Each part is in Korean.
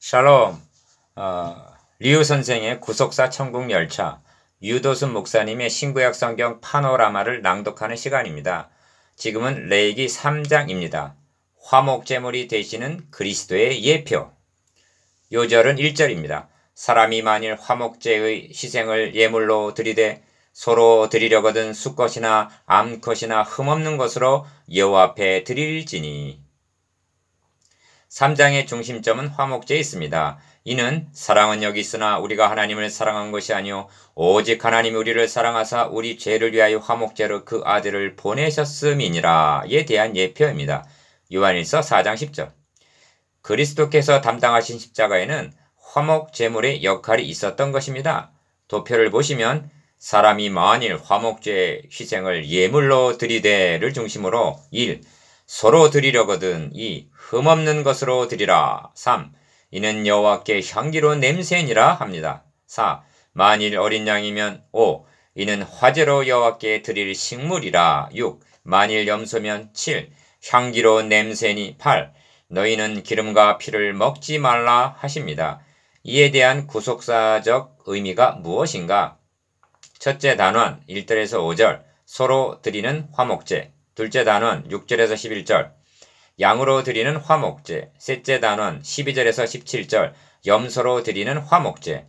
샬롬. 리우 선생의 구속사 천국 열차, 유도순 목사님의 신구약 성경 파노라마를 낭독하는 시간입니다. 지금은 레위기 3장입니다. 화목제물이 되시는 그리스도의 예표. 요절은 1절입니다. 사람이 만일 화목제의 희생을 예물로 드리되 서로 드리려거든 수컷이나 암컷이나 흠없는 것으로 여호와 앞에 드릴지니. 3장의 중심점은 화목제에 있습니다. 이는 사랑은 여기 있으나 우리가 하나님을 사랑한 것이 아니요 오직 하나님이 우리를 사랑하사 우리 죄를 위하여 화목제로 그 아들을 보내셨음이니라에 대한 예표입니다. 요한일서 4장 10절. 그리스도께서 담당하신 십자가에는 화목제물의 역할이 있었던 것입니다. 도표를 보시면 사람이 만일 화목제의 희생을 예물로 드리되를 중심으로 1. 서로 드리려거든 2. 흠없는 것으로 드리라 3. 이는 여호와께 향기로운 냄새니라 합니다. 4. 만일 어린 양이면 5. 이는 화제로 여호와께 드릴 식물이라 6. 만일 염소면 7. 향기로운 냄새니 8. 너희는 기름과 피를 먹지 말라 하십니다. 이에 대한 구속사적 의미가 무엇인가? 첫째 단원 1절에서 5절 서로 드리는 화목제. 둘째 단원 6절에서 11절 양으로 드리는 화목제. 셋째 단원 12절에서 17절 염소로 드리는 화목제.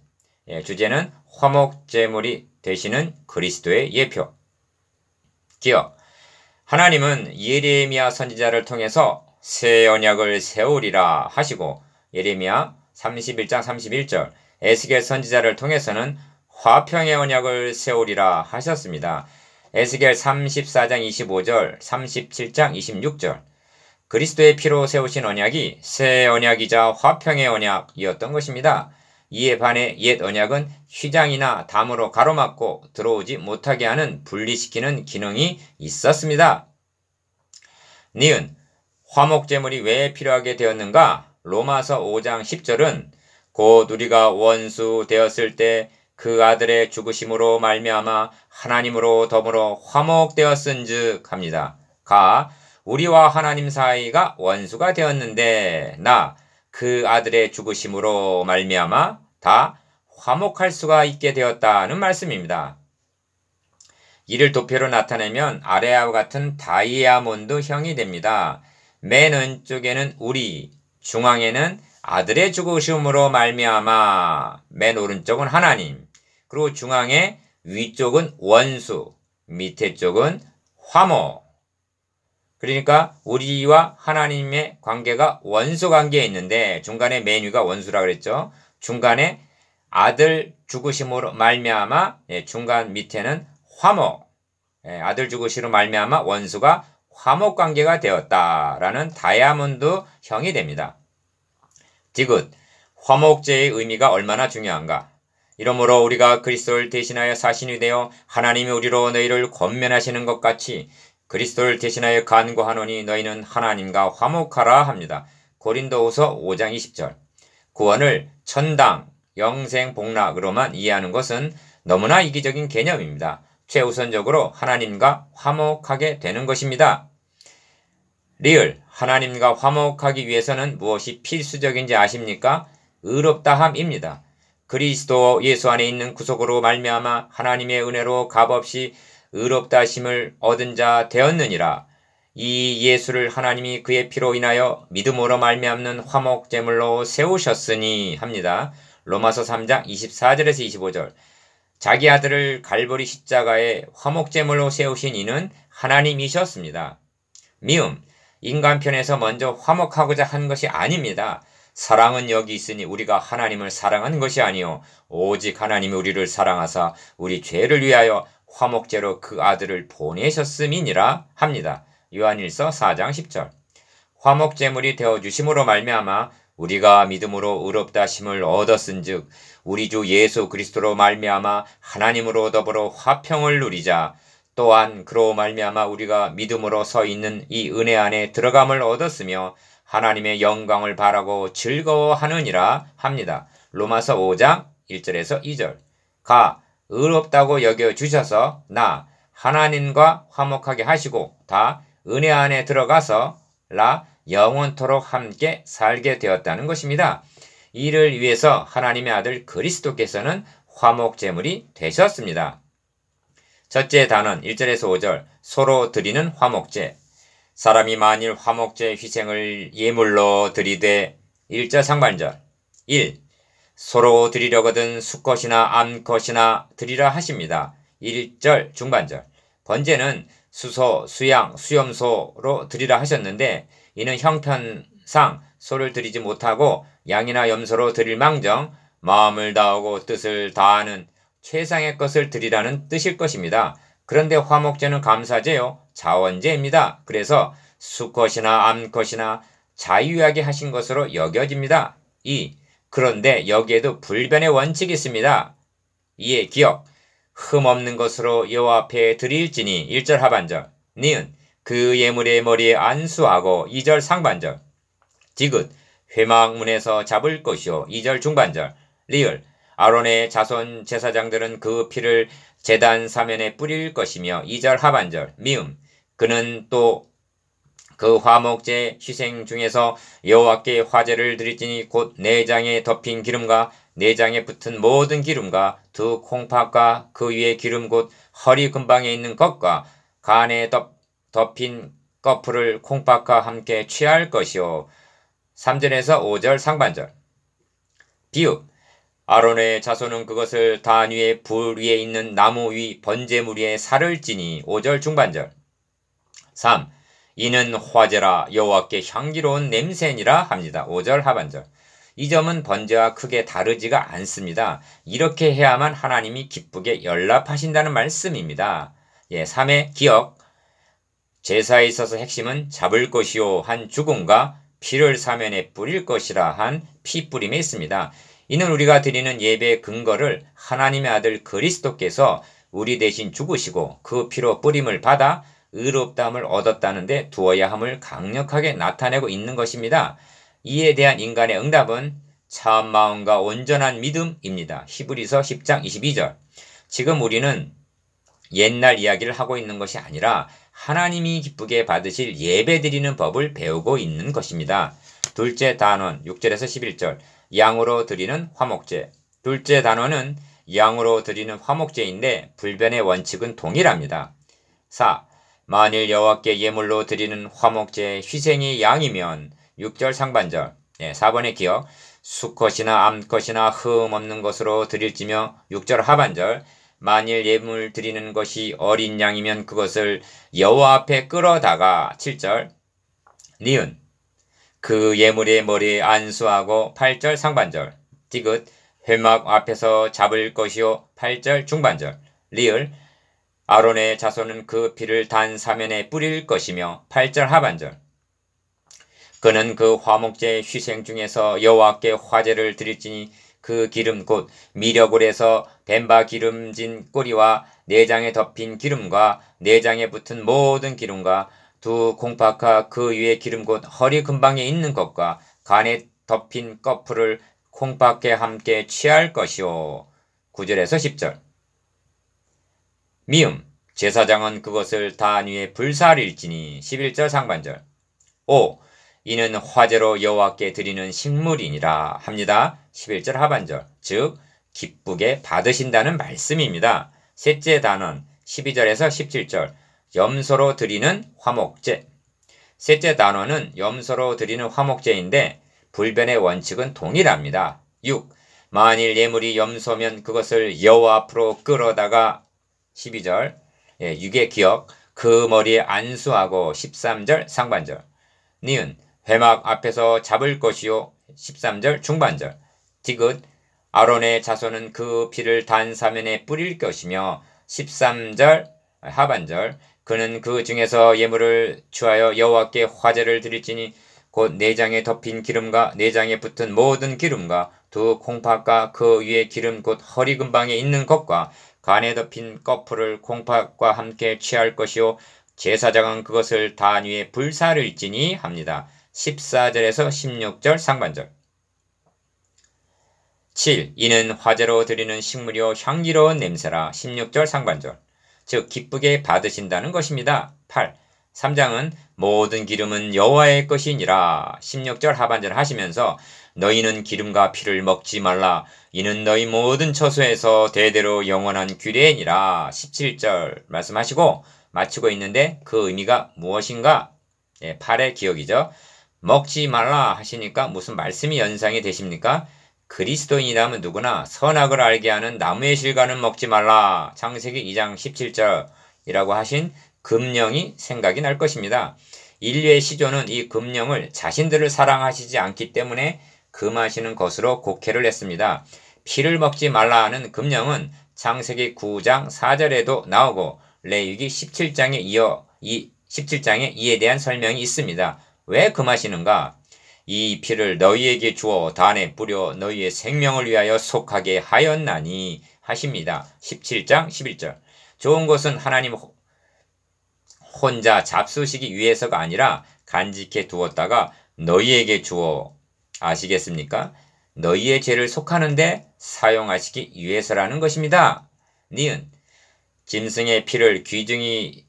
주제는 화목제물이 되시는 그리스도의 예표. 기억. 하나님은 예레미야 선지자를 통해서 새 언약을 세우리라 하시고 예레미야 31장 31절 에스겔 선지자를 통해서는 화평의 언약을 세우리라 하셨습니다. 에스겔 34장 25절 37장 26절 그리스도의 피로 세우신 언약이 새 언약이자 화평의 언약이었던 것입니다. 이에 반해 옛 언약은 휘장이나 담으로 가로막고 들어오지 못하게 하는 분리시키는 기능이 있었습니다. 니은 화목제물이 왜 필요하게 되었는가? 로마서 5장 10절은 곧 우리가 원수 되었을 때 그 아들의 죽으심으로 말미암아 하나님으로 더불어 화목되었은즉 합니다. 가 우리와 하나님 사이가 원수가 되었는데 나 그 아들의 죽으심으로 말미암아 다 화목할 수가 있게 되었다는 말씀입니다. 이를 도표로 나타내면 아래와 같은 다이아몬드형이 됩니다. 맨 왼쪽에는 우리, 중앙에는 아들의 죽으심으로 말미암아, 맨 오른쪽은 하나님, 그리고 중앙에 위쪽은 원수, 밑에 쪽은 화목. 그러니까 우리와 하나님의 관계가 원수 관계에 있는데 중간에 맨 위가 원수라 그랬죠. 중간에 아들 죽으심으로 말미암아 중간 밑에는 화목. 아들 죽으심으로 말미암아 원수가 화목 관계가 되었다라는 다이아몬드 형이 됩니다. 디귿. 화목제의 의미가 얼마나 중요한가? 이러므로 우리가 그리스도를 대신하여 사신이 되어 하나님이 우리로 너희를 권면하시는 것 같이 그리스도를 대신하여 간구하노니 너희는 하나님과 화목하라 합니다. 고린도후서 5장 20절. 구원을 천당, 영생 복락으로만 이해하는 것은 너무나 이기적인 개념입니다. 최우선적으로 하나님과 화목하게 되는 것입니다. 리을. 하나님과 화목하기 위해서는 무엇이 필수적인지 아십니까? 의롭다함입니다. 그리스도 예수 안에 있는 구속으로 말미암아 하나님의 은혜로 값없이 의롭다 하심을 얻은 자 되었느니라. 이 예수를 하나님이 그의 피로 인하여 믿음으로 말미암는 화목제물로 세우셨으니 합니다. 로마서 3장 24절에서 25절. 자기 아들을 갈보리 십자가에 화목제물로 세우신 이는 하나님이셨습니다. 미음. 인간 편에서 먼저 화목하고자 한 것이 아닙니다. 사랑은 여기 있으니 우리가 하나님을 사랑한 것이 아니요 오직 하나님이 우리를 사랑하사 우리 죄를 위하여 화목제로 그 아들을 보내셨음이니라 합니다. 요한일서 4장 10절. 화목제물이 되어주심으로 말미암아 우리가 믿음으로 의롭다 심을 얻었은즉 우리 주 예수 그리스도로 말미암아 하나님으로 더불어 화평을 누리자. 또한 그로 말미암아 우리가 믿음으로 서 있는 이 은혜 안에 들어감을 얻었으며 하나님의 영광을 바라고 즐거워하느니라 합니다. 로마서 5장 1절에서 2절. 가 의롭다고 여겨주셔서 나 하나님과 화목하게 하시고 다 은혜 안에 들어가서 라 영원토록 함께 살게 되었다는 것입니다. 이를 위해서 하나님의 아들 그리스도께서는 화목제물이 되셨습니다. 첫째 단원 1절에서 5절 소로 드리는 화목제. 사람이 만일 화목제 희생을 예물로 드리되 1절 상반절 1. 소로 드리려거든 수컷이나 암컷이나 드리라 하십니다. 1절 중반절 번제는 수소, 수양, 수염소로 드리라 하셨는데 이는 형편상 소를 드리지 못하고 양이나 염소로 드릴 망정 마음을 다하고 뜻을 다하는 최상의 것을 드리라는 뜻일 것입니다. 그런데 화목제는 감사제요, 자원제입니다. 그래서 수컷이나 암컷이나 자유하게 하신 것으로 여겨집니다. 2. 그런데 여기에도 불변의 원칙이 있습니다. 이에 기억, 흠 없는 것으로 여호와 앞에 드릴지니 1절 하반절, 니은 그 예물의 머리에 안수하고 2절 상반절, 디귿 회막문에서 잡을 것이요 2절 중반절, 리을 아론의 자손 제사장들은 그 피를 제단 사면에 뿌릴 것이며 2절 하반절, 미음 그는 또 그 화목제 희생 중에서 여호와께 화제를 드릴지니 곧 내장에 덮인 기름과 내장에 붙은 모든 기름과 두 콩팥과 그 위에 기름 곧 허리 근방에 있는 것과 간에 덮인 꺼풀을 콩팥과 함께 취할 것이요 3절에서 5절 상반절. 비읍 아론의 자손은 그것을 단 위에 불 위에 있는 나무 위 번제물 위에 살을 찌니 5절 중반절. 3. 이는 화제라 여호와께 향기로운 냄새니라 합니다. 5절 하반절. 이 점은 번제와 크게 다르지가 않습니다. 이렇게 해야만 하나님이 기쁘게 연락하신다는 말씀입니다. 3의 기억. 제사에 있어서 핵심은 잡을 것이요 한 죽음과 피를 사면에 뿌릴 것이라 한 피뿌림에 있습니다. 이는 우리가 드리는 예배의 근거를 하나님의 아들 그리스도께서 우리 대신 죽으시고 그 피로 뿌림을 받아 의롭다함을 얻었다는데 두어야 함을 강력하게 나타내고 있는 것입니다. 이에 대한 인간의 응답은 참 마음과 온전한 믿음입니다. 히브리서 10장 22절. 지금 우리는 옛날 이야기를 하고 있는 것이 아니라 하나님이 기쁘게 받으실 예배 드리는 법을 배우고 있는 것입니다. 둘째 단원 6절에서 11절 양으로 드리는 화목제. 둘째 단원은 양으로 드리는 화목제인데 불변의 원칙은 동일합니다. 4. 만일 여호와께 예물로 드리는 화목제 희생이 양이면 6절 상반절 4번의 기억 수컷이나 암컷이나 흠 없는 것으로 드릴지며 6절 하반절 만일 예물 드리는 것이 어린 양이면 그것을 여호와 앞에 끌어다가 7절 니은 그 예물의 머리에 안수하고 8절 상반절 디귿 회막 앞에서 잡을 것이요 8절 중반절 리을 아론의 자손은 그 피를 단 사면에 뿌릴 것이며 8절 하반절 그는 그 화목제 희생 중에서 여호와께 화제를 드릴지니 그 기름 곧 미려골에서 뱀바 기름진 꼬리와 내장에 덮인 기름과 내장에 붙은 모든 기름과 두 콩팥과 그 위에 기름 곧 허리 근방에 있는 것과 간에 덮인 꺼풀을 콩팥과 함께 취할 것이요 9절에서 10절 미음 제사장은 그것을 단 위에 불사릴지니 11절 상반절 5. 이는 화제로 여호와께 드리는 식물이니라 합니다. 11절 하반절 즉 기쁘게 받으신다는 말씀입니다. 셋째 단원 12절에서 17절 염소로 드리는 화목제. 셋째 단원은 염소로 드리는 화목제인데 불변의 원칙은 동일합니다. 6. 만일 예물이 염소면 그것을 여호와 앞으로 끌어다가 12절 6의 기억 그 머리에 안수하고 13절 상반절 니은 회막 앞에서 잡을 것이요 13절 중반절 디귿 아론의 자손은 그 피를 단 사면에 뿌릴 것이며 13절 하반절 그는 그 중에서 예물을 취하여 여호와께 화제를 드릴지니 곧 내장에 덮인 기름과 내장에 붙은 모든 기름과 두 콩팥과 그 위에 기름 곧 허리 근방에 있는 것과 간에 덮인 꺼풀을 콩팥과 함께 취할 것이요 제사장은 그것을 단 위에 불사를지니 합니다. 14절에서 16절 상반절 7. 이는 화제로 드리는 식물이요 향기로운 냄새라 16절 상반절 즉 기쁘게 받으신다는 것입니다. 8. 3장은 모든 기름은 여호와의 것이니라. 16절 하반절 하시면서 너희는 기름과 피를 먹지 말라. 이는 너희 모든 처소에서 대대로 영원한 규례니라. 17절 말씀하시고 마치고 있는데 그 의미가 무엇인가? 8의 기억이죠. 먹지 말라 하시니까 무슨 말씀이 연상이 되십니까? 그리스도인이라면 누구나 선악을 알게 하는 나무의 실과는 먹지 말라. 창세기 2장 17절이라고 하신 금령이 생각이 날 것입니다. 인류의 시조는 이 금령을 자신들을 사랑하시지 않기 때문에 금하시는 것으로 곡해를 했습니다. 피를 먹지 말라 하는 금령은 창세기 9장 4절에도 나오고 레위기 17장에 이에 대한 설명이 있습니다. 왜 금하시는가? 이 피를 너희에게 주어 단에 뿌려 너희의 생명을 위하여 속하게 하였나니 하십니다. 17장 11절. 좋은 것은 하나님 혼자 잡수시기 위해서가 아니라 간직해 두었다가 너희에게 주어 아시겠습니까? 너희의 죄를 속하는데 사용하시기 위해서라는 것입니다. 니은 짐승의 피를 귀중히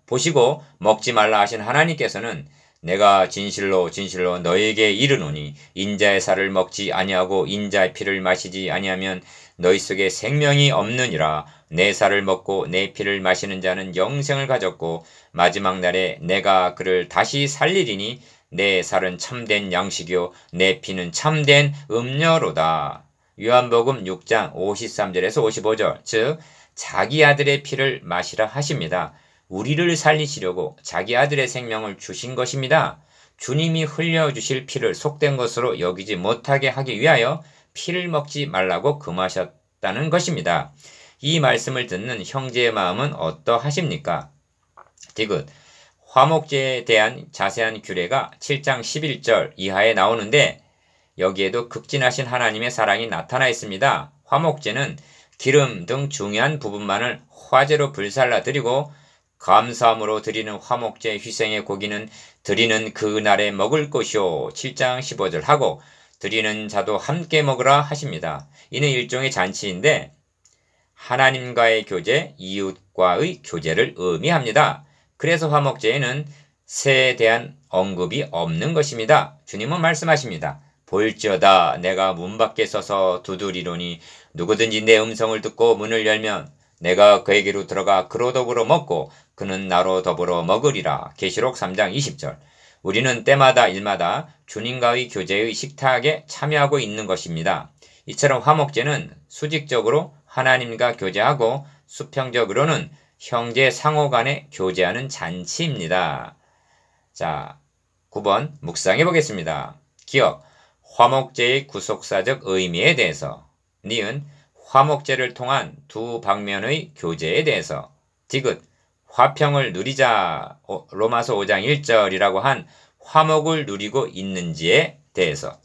보시고 먹지 말라 하신 하나님께서는 내가 진실로 너희에게 이르노니 인자의 살을 먹지 아니하고 인자의 피를 마시지 아니하면 너희 속에 생명이 없느니라. 내 살을 먹고 내 피를 마시는 자는 영생을 가졌고 마지막 날에 내가 그를 다시 살리리니 내 살은 참된 양식이요 내 피는 참된 음료로다. 요한복음 6장 53절에서 55절 즉 자기 아들의 피를 마시라 하십니다. 우리를 살리시려고 자기 아들의 생명을 주신 것입니다. 주님이 흘려주실 피를 속된 것으로 여기지 못하게 하기 위하여 피를 먹지 말라고 금하셨다는 것입니다. 이 말씀을 듣는 형제의 마음은 어떠하십니까? 디귿 화목제에 대한 자세한 규례가 7장 11절 이하에 나오는데 여기에도 극진하신 하나님의 사랑이 나타나 있습니다. 화목제는 기름 등 중요한 부분만을 화제로 불살라 드리고 감사함으로 드리는 화목제 희생의 고기는 드리는 그 날에 먹을 것이요 7장 15절 하고 드리는 자도 함께 먹으라 하십니다. 이는 일종의 잔치인데 하나님과의 교제, 이웃과의 교제를 의미합니다. 그래서 화목제에는 새에 대한 언급이 없는 것입니다. 주님은 말씀하십니다. 볼지어다 내가 문 밖에 서서 두드리노니 누구든지 내 음성을 듣고 문을 열면 내가 그에게로 들어가 그로 더불어 먹고 그는 나로 더불어 먹으리라. 계시록 3장 20절. 우리는 때마다 일마다 주님과의 교제의 식탁에 참여하고 있는 것입니다. 이처럼 화목제는 수직적으로 하나님과 교제하고 수평적으로는 형제 상호 간에 교제하는 잔치입니다. 자, 9번 묵상해 보겠습니다. 기억, 화목제의 구속사적 의미에 대해서. 니은, 화목제를 통한 두 방면의 교제에 대해서. 디귿, 화평을 누리자 로마서 5장 1절이라고 한 화목을 누리고 있는지에 대해서.